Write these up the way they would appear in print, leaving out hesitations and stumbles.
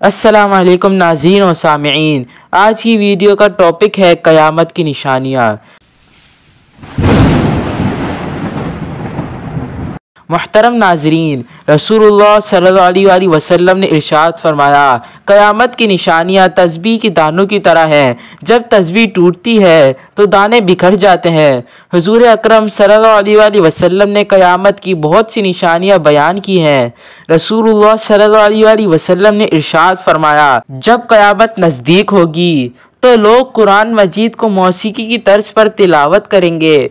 السلام علیکم ناظرین و سامعین، آج کی ویڈیو کا ٹاپک ہے قیامت کی نشانیاں۔ محترم ناظرین، رسول اللہ صلی اللہ علیہ وسلم نے ارشاد فرمایا، قیامت کی نشانیاں تسبیح کے دانوں کی طرح ہیں۔ جب تسبیح ٹوٹتی ہے تو دانے بکھر جاتے ہیں۔ حضور اکرم صلی اللہ علیہ وسلم نے قیامت کی بہت سی نشانیاں بیان کی ہیں۔ رسول اللہ صلی اللہ علیہ وسلم نے ارشاد فرمایا، جب قیامت نزدیک ہوگی تو لوگ قرآن مجید کو موسیقی کی طرز پر تلاوت کریں گے۔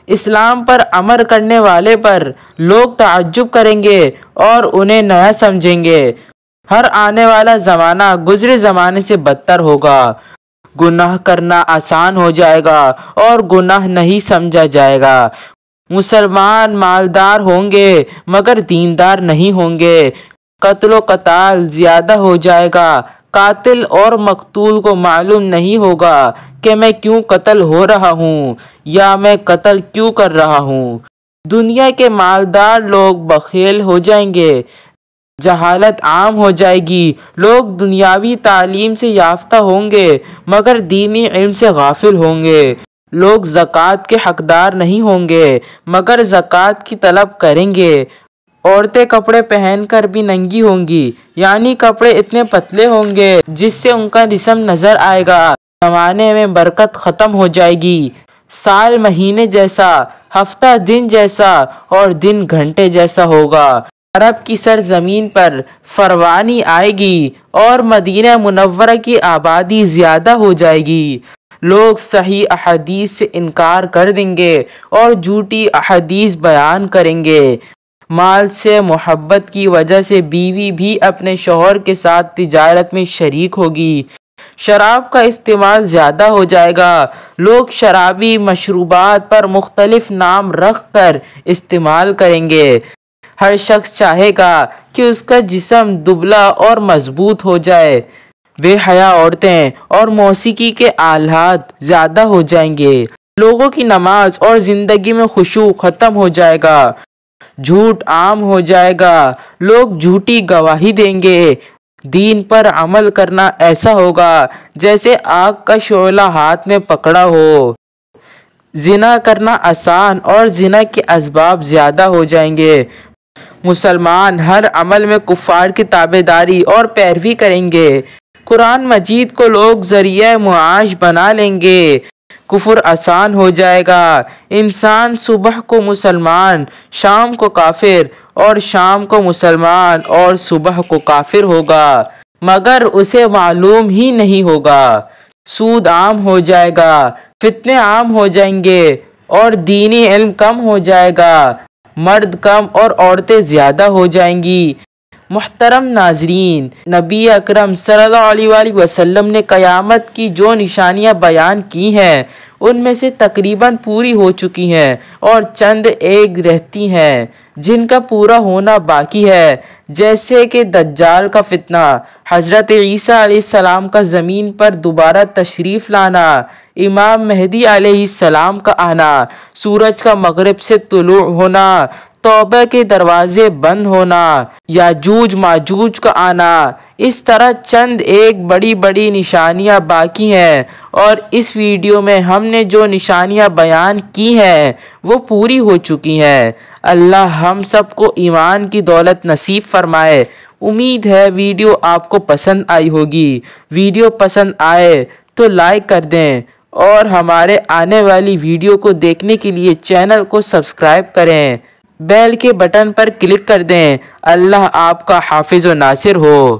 اسلام پر عمل کرنے والے پر لوگ تعجب کریں گے اور انہیں نیا سمجھیں گے۔ ہر آنے والا زمانہ گزرے زمانے سے بدتر ہوگا۔ گناہ کرنا آسان ہو جائے گا اور گناہ نہیں سمجھا جائے گا۔ مسلمان مالدار ہوں گے مگر دیندار نہیں ہوں گے۔ قتل و قتال زیادہ ہو جائے گا۔ قاتل اور مقتول کو معلوم نہیں ہوگا کہ میں کیوں قتل ہو رہا ہوں یا میں قتل کیوں کر رہا ہوں۔ دنیا کے مالدار لوگ بخیل ہو جائیں گے۔ جہالت عام ہو جائے گی۔ لوگ دنیاوی تعلیم سے یافتہ ہوں گے مگر دینی علم سے غافل ہوں گے۔ لوگ زکوٰۃ کے حقدار نہیں ہوں گے مگر زکوٰۃ کی طلب کریں گے۔ عورتیں کپڑے پہن کر بھی ننگی ہوں گی، یعنی کپڑے اتنے پتلے ہوں گے جس سے ان کا جسم نظر آئے گا۔ زمانے میں برکت ختم ہو جائے گی۔ سال مہینے جیسا، ہفتہ دن جیسا اور دن گھنٹے جیسا ہوگا۔ عرب کی سرزمین پر فراوانی آئے گی اور مدینہ منورہ کی آبادی زیادہ ہو جائے گی۔ لوگ صحیح احادیث سے انکار کر دیں گے اور جھوٹی احادیث بیان کریں گے۔ مال سے محبت کی وجہ سے بیوی بھی اپنے شوہر کے ساتھ تجارت میں شریک ہوگی۔ شراب کا استعمال زیادہ ہو جائے گا۔ لوگ شرابی مشروبات پر مختلف نام رکھ کر استعمال کریں گے۔ ہر شخص چاہے گا کہ اس کا جسم دبلا اور مضبوط ہو جائے۔ بے حیا عورتیں اور موسیقی کے آلات زیادہ ہو جائیں گے۔ لوگوں کی نماز اور زندگی میں خشوع ختم ہو جائے گا۔ جھوٹ عام ہو جائے گا۔ لوگ جھوٹی گواہی دیں گے۔ دین پر عمل کرنا ایسا ہوگا جیسے آگ کا شعلہ ہاتھ میں پکڑا ہو۔ زنا کرنا آسان اور زنا کے اسباب زیادہ ہو جائیں گے۔ مسلمان ہر عمل میں کفار کی تابعداری اور پیروی کریں گے۔ قرآن مجید کو لوگ ذریعہ معاش بنا لیں گے۔ کفر آسان ہو جائے گا۔ انسان صبح کو مسلمان، شام کو کافر اور شام کو مسلمان اور صبح کو کافر ہوگا مگر اسے معلوم ہی نہیں ہوگا۔ سود عام ہو جائے گا۔ فتنے عام ہو جائیں گے اور دینی علم کم ہو جائے گا۔ مرد کم اور عورتیں زیادہ ہو جائیں گی۔ محترم ناظرین، نبی اکرم صلی اللہ علیہ وسلم نے قیامت کی جو نشانیاں بیان کی ہیں ان میں سے تقریباً پوری ہو چکی ہیں اور چند ایک رہتی ہیں جن کا پورا ہونا باقی ہے، جیسے کہ دجال کا فتنہ، حضرت عیسیٰ علیہ السلام کا زمین پر دوبارہ تشریف لانا، امام مہدی علیہ السلام کا آنا، سورج کا مغرب سے طلوع ہونا، توبہ کے دروازے بند ہونا، یاجوج ماجوج کا آنا۔ اس طرح چند ایک بڑی بڑی نشانیاں باقی ہیں اور اس ویڈیو میں ہم نے جو نشانیاں بیان کی ہیں وہ پوری ہو چکی ہیں۔ اللہ ہم سب کو ایمان کی دولت نصیب فرمائے۔ امید ہے ویڈیو آپ کو پسند آئی ہوگی۔ ویڈیو پسند آئے تو لائک کر دیں اور ہمارے آنے والی ویڈیو کو دیکھنے کے لیے چینل کو سبسکرائب کریں۔ بیل کے بٹن پر کلک کر دیں۔ اللہ آپ کا حافظ و ناصر ہو۔